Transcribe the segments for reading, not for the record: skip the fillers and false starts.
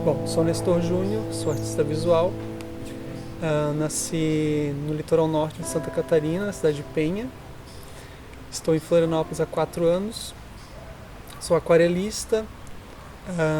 Bom, sou Nestor Júnior, sou artista visual. Nasci no litoral norte de Santa Catarina, na cidade de Penha. Estou em Florianópolis há 4 anos. Sou aquarelista,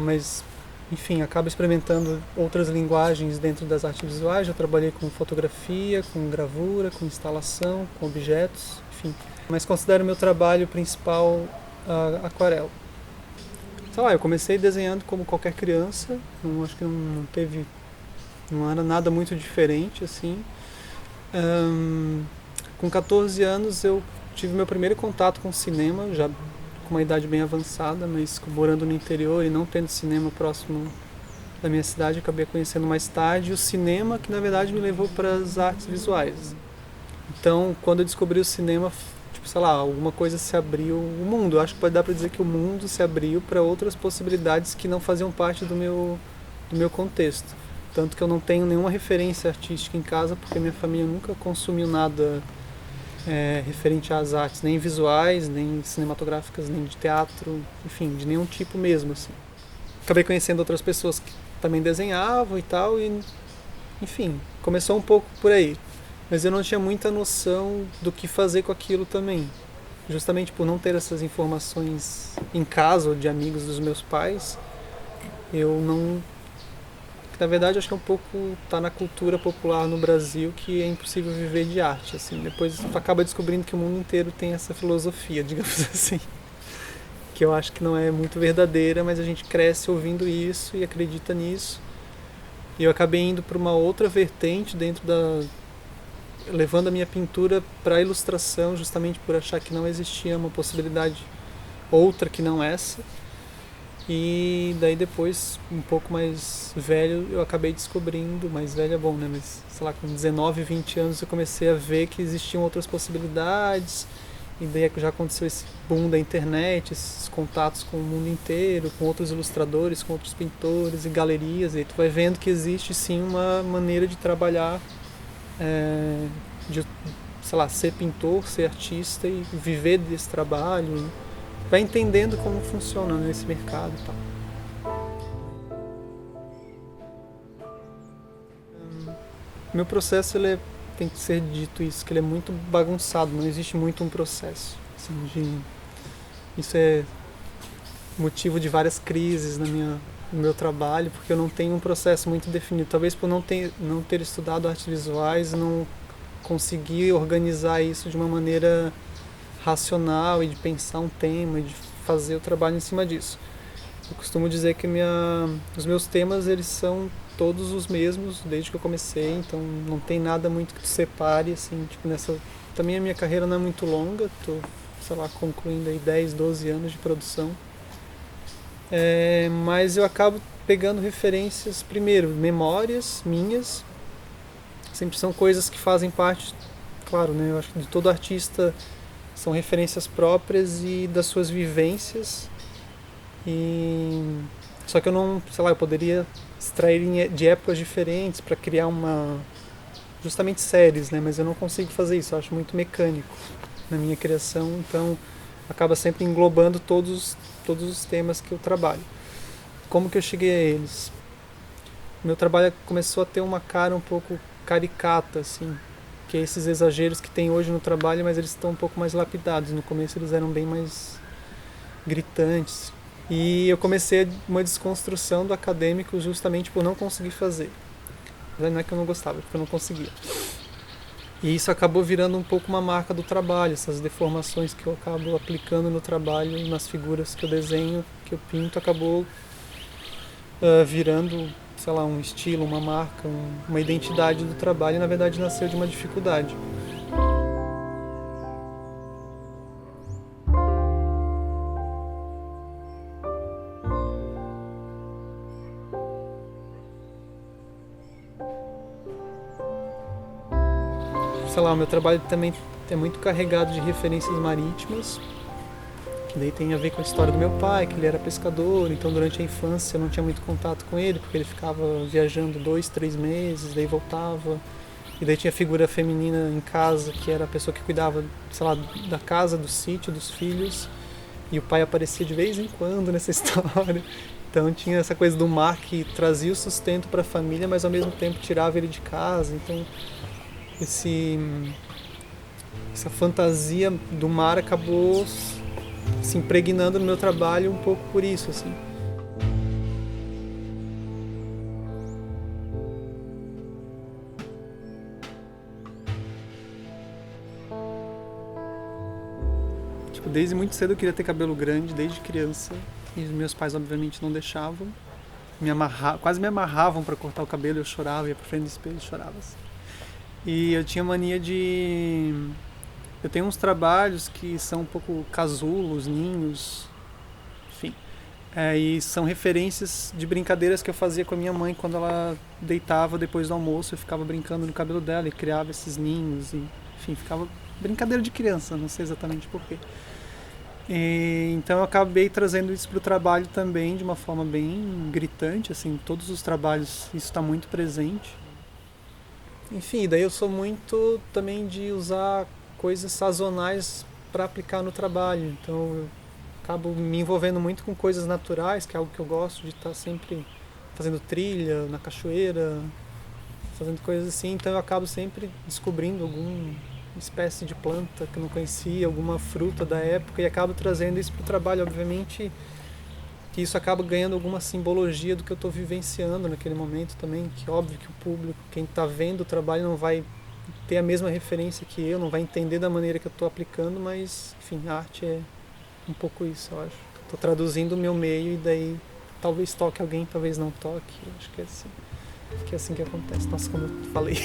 mas, enfim, acabo experimentando outras linguagens dentro das artes visuais. Já trabalhei com fotografia, com gravura, com instalação, com objetos, enfim. Mas considero meu trabalho principal aquarela. Sei lá, eu comecei desenhando como qualquer criança, acho que não era nada muito diferente, assim. Com 14 anos eu tive meu primeiro contato com cinema, já com uma idade bem avançada, mas morando no interior e não tendo cinema próximo da minha cidade, acabei conhecendo mais tarde o cinema, que na verdade me levou para as artes visuais. Então, quando eu descobri o cinema, tipo, sei lá, alguma coisa se abriu, o mundo, acho que pode dar para dizer que o mundo se abriu para outras possibilidades que não faziam parte do meu contexto. Tanto que eu não tenho nenhuma referência artística em casa, porque minha família nunca consumiu nada referente às artes, nem visuais, nem cinematográficas, nem de teatro, enfim, de nenhum tipo mesmo, assim. Acabei conhecendo outras pessoas que também desenhavam e tal, e enfim, começou um pouco por aí. Mas eu não tinha muita noção do que fazer com aquilo também. Justamente por não ter essas informações em casa ou de amigos dos meus pais, eu não... Na verdade, acho que é um pouco tá na cultura popular no Brasil que é impossível viver de arte, assim. Depois tu acaba descobrindo que o mundo inteiro tem essa filosofia, digamos assim, que eu acho que não é muito verdadeira, mas a gente cresce ouvindo isso e acredita nisso. E eu acabei indo para uma outra vertente levando a minha pintura para a ilustração, justamente por achar que não existia uma possibilidade outra que não essa. E daí depois, um pouco mais velho, eu acabei descobrindo, mais velho é bom, né? Mas, sei lá, com 19, 20 anos eu comecei a ver que existiam outras possibilidades. E daí já aconteceu esse boom da internet, esses contatos com o mundo inteiro, com outros ilustradores, com outros pintores e galerias. E aí tu vai vendo que existe sim uma maneira de trabalhar, de, sei lá, ser pintor, ser artista e viver desse trabalho. Vai entendendo como funciona nesse mercado e tal. Meu processo, tem que ser dito isso, que ele é muito bagunçado, não existe muito um processo. Assim, isso é motivo de várias crises no meu trabalho, porque eu não tenho um processo muito definido. Talvez por não ter estudado artes visuais, não conseguir organizar isso de uma maneira racional e de pensar um tema e de fazer o trabalho em cima disso. Eu costumo dizer que os meus temas eles são todos os mesmos desde que eu comecei, então não tem nada muito que te separe, assim, tipo também a minha carreira não é muito longa, tô, sei lá, concluindo aí 10, 12 anos de produção. Mas eu acabo pegando referências, primeiro, memórias minhas, sempre são coisas que fazem parte, claro, né, eu acho que de todo artista são referências próprias e das suas vivências. Só que eu não, sei lá, eu poderia extrair de épocas diferentes para criar justamente séries, né? Mas eu não consigo fazer isso, eu acho muito mecânico na minha criação, então acaba sempre englobando todos os temas que eu trabalho. Como que eu cheguei a eles? Meu trabalho começou a ter uma cara um pouco caricata, assim, que é esses exageros que tem hoje no trabalho, mas eles estão um pouco mais lapidados. No começo eles eram bem mais gritantes. E eu comecei uma desconstrução do acadêmico justamente por não conseguir fazer. Não é que eu não gostava, é porque eu não conseguia. E isso acabou virando um pouco uma marca do trabalho, essas deformações que eu acabo aplicando no trabalho, nas figuras que eu desenho, que eu pinto, acabou virando, sei lá, um estilo, uma marca, uma identidade do trabalho, e na verdade nasceu de uma dificuldade. Sei lá, o meu trabalho também é muito carregado de referências marítimas, que daí tem a ver com a história do meu pai, que ele era pescador, então durante a infância eu não tinha muito contato com ele, porque ele ficava viajando 2, 3 meses, daí voltava. E daí tinha a figura feminina em casa, que era a pessoa que cuidava, sei lá, da casa, do sítio, dos filhos. E o pai aparecia de vez em quando nessa história. Então tinha essa coisa do mar que trazia o sustento para a família, mas ao mesmo tempo tirava ele de casa. Então essa fantasia do mar acabou se impregnando no meu trabalho um pouco por isso, assim. Tipo, desde muito cedo eu queria ter cabelo grande, desde criança. E os meus pais, obviamente, não deixavam. Quase me amarravam para cortar o cabelo, eu chorava, ia pra frente do espelho e chorava. Assim. E eu tinha mania de... Eu tenho uns trabalhos que são um pouco casulos, ninhos, enfim. E são referências de brincadeiras que eu fazia com a minha mãe quando ela deitava depois do almoço. Eu ficava brincando no cabelo dela e criava esses ninhos. E, enfim, ficava brincadeira de criança, não sei exatamente porquê. Então eu acabei trazendo isso para o trabalho também de uma forma bem gritante, assim, todos os trabalhos isso está muito presente. Enfim, daí eu sou muito também de usar coisas sazonais para aplicar no trabalho, então eu acabo me envolvendo muito com coisas naturais, que é algo que eu gosto de estar sempre fazendo trilha na cachoeira, fazendo coisas assim, então eu acabo sempre descobrindo alguma espécie de planta que eu não conhecia, alguma fruta da época e acabo trazendo isso para o trabalho, obviamente que isso acaba ganhando alguma simbologia do que eu estou vivenciando naquele momento também, que óbvio que o público, quem está vendo o trabalho não vai ter a mesma referência que eu, não vai entender da maneira que eu estou aplicando, mas enfim, a arte é um pouco isso, eu acho. Estou traduzindo o meu meio e daí talvez toque alguém, talvez não toque, acho que é assim que acontece. Nossa, como eu falei.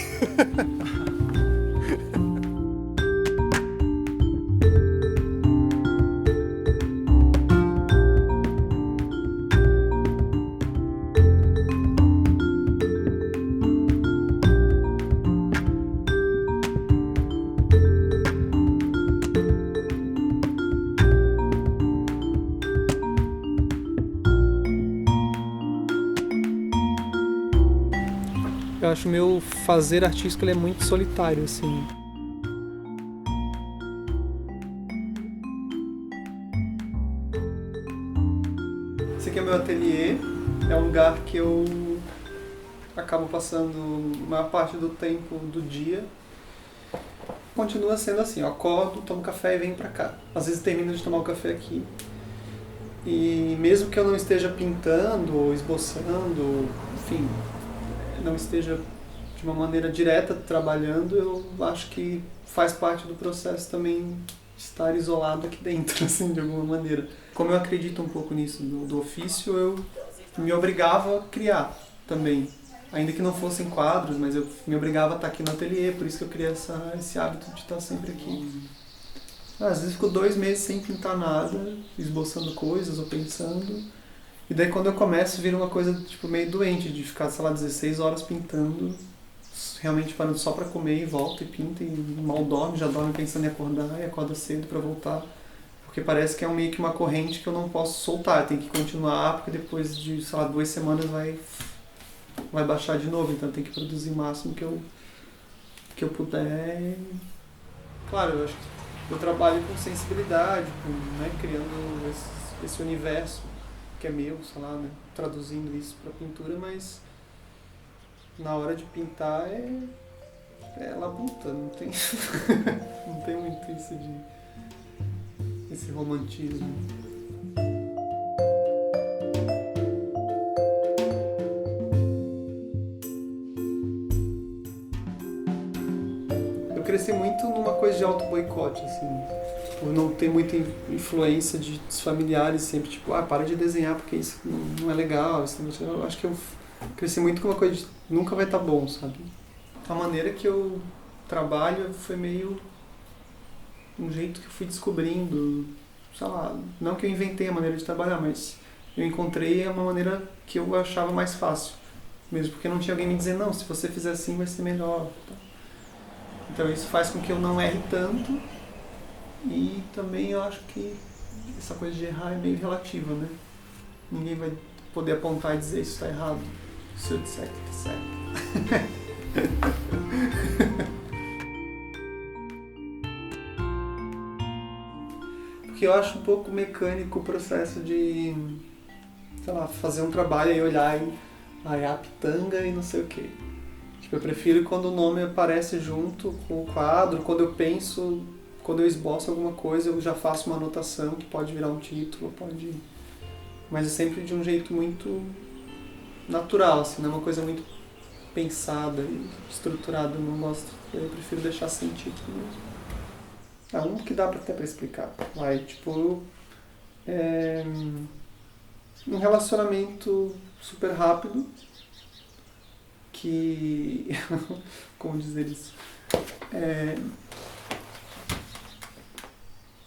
Eu acho o meu fazer artístico ele é muito solitário, assim. Esse aqui é meu ateliê, é um lugar que eu acabo passando a maior parte do tempo do dia. Continua sendo assim, eu acordo, tomo café e venho pra cá. Às vezes termino de tomar o café aqui. E mesmo que eu não esteja pintando ou esboçando, enfim, não esteja de uma maneira direta trabalhando, eu acho que faz parte do processo também estar isolado aqui dentro, assim, de alguma maneira. Como eu acredito um pouco nisso do ofício, eu me obrigava a criar também. Ainda que não fossem quadros, mas eu me obrigava a estar aqui no ateliê, por isso que eu criei esse hábito de estar sempre aqui. Às vezes fico 2 meses sem pintar nada, esboçando coisas ou pensando. E daí quando eu começo vira uma coisa tipo meio doente, de ficar, sei lá, 16 horas pintando, realmente parando só pra comer e volta e pinta e mal dorme, já dorme pensando em acordar e acorda cedo pra voltar. Porque parece que é meio que uma corrente que eu não posso soltar, eu tenho que continuar porque depois de, sei lá, 2 semanas vai baixar de novo, então eu tenho que produzir o máximo que eu puder. Claro, eu acho que eu trabalho com sensibilidade, né, criando esse universo que é meu, sei lá, né, traduzindo isso para pintura, mas na hora de pintar é labuta, não tem não tem muito esse romantismo. Eu cresci muito numa coisa de auto-boicote, assim, por não ter muita influência dos familiares sempre, tipo, para de desenhar porque isso não é legal, eu acho que eu cresci muito com uma coisa de nunca vai estar bom, sabe? A maneira que eu trabalho foi meio um jeito que eu fui descobrindo, sei lá, não que eu inventei a maneira de trabalhar, mas eu encontrei uma maneira que eu achava mais fácil, mesmo porque não tinha alguém me dizer, não, se você fizer assim vai ser melhor. Então isso faz com que eu não erre tanto e também eu acho que essa coisa de errar é meio relativa, né? Ninguém vai poder apontar e dizer isso está errado, se eu disser que está certo. Porque eu acho um pouco mecânico o processo de sei lá, fazer um trabalho e olhar e é a pitanga e não sei o quê. Tipo, eu prefiro quando o nome aparece junto com o quadro, quando eu penso, quando eu esboço alguma coisa, eu já faço uma anotação que pode virar um título, pode... Mas é sempre de um jeito muito natural, assim, não é uma coisa muito pensada e estruturada, eu não gosto, eu prefiro deixar sem título mesmo. Um que dá até pra explicar, tipo, um relacionamento super rápido, que... como dizer isso?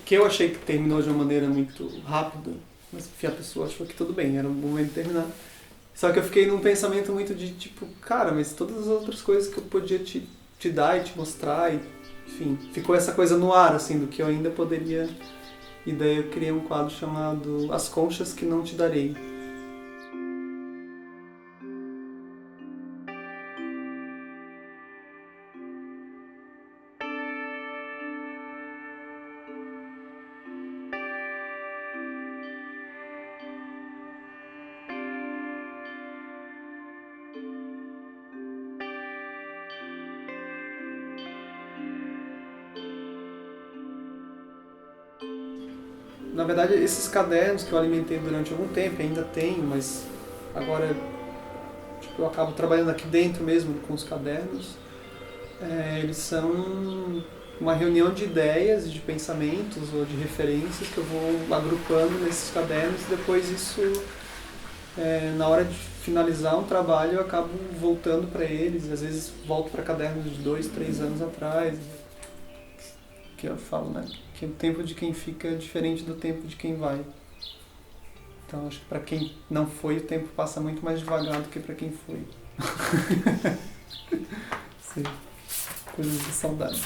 Que eu achei que terminou de uma maneira muito rápida, mas a pessoa achou que tudo bem, era o momento de terminar. Só que eu fiquei num pensamento muito de tipo, cara, mas todas as outras coisas que eu podia te dar e te mostrar, e, enfim, ficou essa coisa no ar, assim, do que eu ainda poderia... E daí eu criei um quadro chamado As Conchas que Não Te Darei. Na verdade, esses cadernos que eu alimentei durante algum tempo, ainda tenho, mas agora tipo, eu acabo trabalhando aqui dentro mesmo com os cadernos. Eles são uma reunião de ideias, de pensamentos ou de referências que eu vou agrupando nesses cadernos e depois isso, na hora de finalizar um trabalho, eu acabo voltando para eles. Às vezes volto para cadernos de 2, 3 anos atrás, que eu falo, né? Que o tempo de quem fica é diferente do tempo de quem vai. Então acho que para quem não foi, o tempo passa muito mais devagar do que para quem foi. Sim. Coisas de saudade.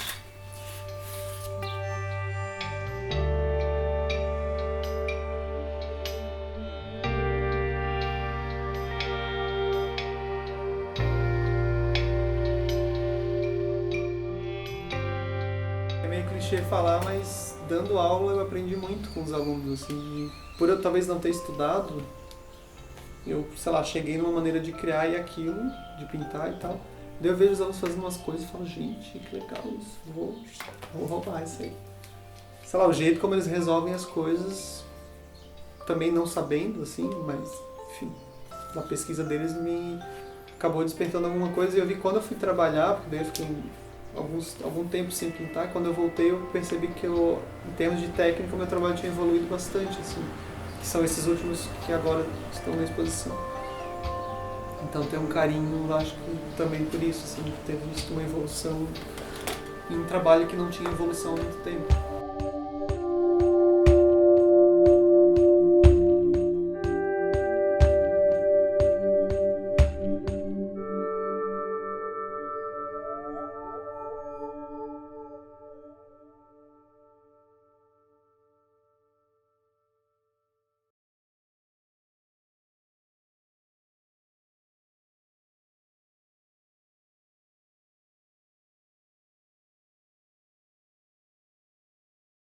É meio clichê falar, mas dando aula eu aprendi muito com os alunos, assim, por eu talvez não ter estudado, eu, sei lá, cheguei numa maneira de criar e aquilo, de pintar e tal. Daí eu vejo os alunos fazendo umas coisas e falo, gente, que legal isso, vou roubar isso aí. Sei lá, o jeito como eles resolvem as coisas, também não sabendo, assim, mas, enfim, a pesquisa deles me acabou despertando alguma coisa e eu vi quando eu fui trabalhar, porque daí eu fiquei algum tempo sem pintar, quando eu voltei eu percebi que eu, em termos de técnica, o meu trabalho tinha evoluído bastante, assim, que são esses últimos que agora estão na exposição. Então tem um carinho, acho que também por isso, assim, de ter visto uma evolução em um trabalho que não tinha evolução há muito tempo.